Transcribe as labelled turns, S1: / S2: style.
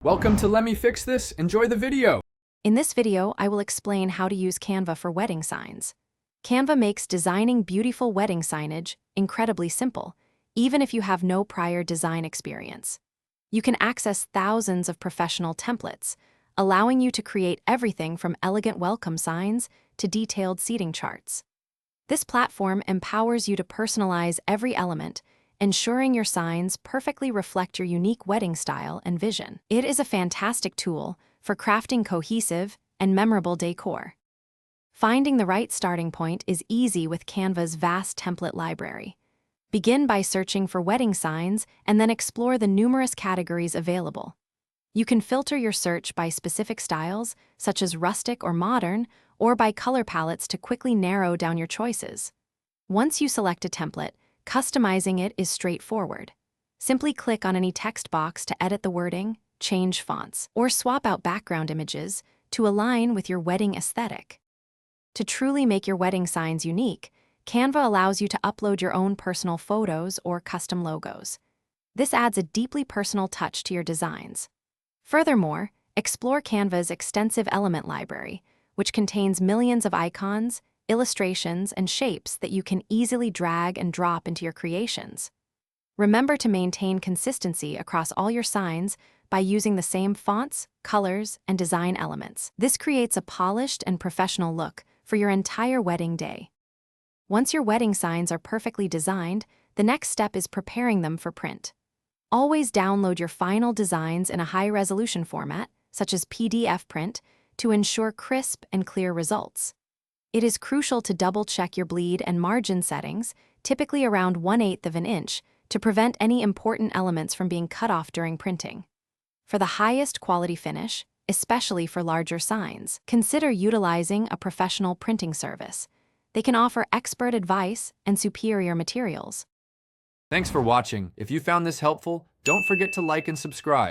S1: Welcome to Let Me Fix This. Enjoy the video.
S2: In this video, I will explain how to use Canva for wedding signs. Canva makes designing beautiful wedding signage incredibly simple, even if you have no prior design experience. You can access thousands of professional templates, allowing you to create everything from elegant welcome signs to detailed seating charts. This platform empowers you to personalize every element, ensuring your signs perfectly reflect your unique wedding style and vision. It is a fantastic tool for crafting cohesive and memorable decor. Finding the right starting point is easy with Canva's vast template library. Begin by searching for wedding signs and then explore the numerous categories available. You can filter your search by specific styles, such as rustic or modern, or by color palettes to quickly narrow down your choices. Once you select a template, customizing it is straightforward. Simply click on any text box to edit the wording, change fonts, or swap out background images to align with your wedding aesthetic. To truly make your wedding signs unique, Canva allows you to upload your own personal photos or custom logos. This adds a deeply personal touch to your designs. Furthermore, explore Canva's extensive element library, which contains millions of icons, illustrations, and shapes that you can easily drag and drop into your creations. Remember to maintain consistency across all your signs by using the same fonts, colors, and design elements. This creates a polished and professional look for your entire wedding day. Once your wedding signs are perfectly designed, the next step is preparing them for print. Always download your final designs in a high-resolution format, such as PDF print, to ensure crisp and clear results. It is crucial to double-check your bleed and margin settings, typically around 1/8 of an inch, to prevent any important elements from being cut off during printing. For the highest quality finish, especially for larger signs, consider utilizing a professional printing service. They can offer expert advice and superior materials.
S1: Thanks for watching. If you found this helpful, don't forget to like and subscribe.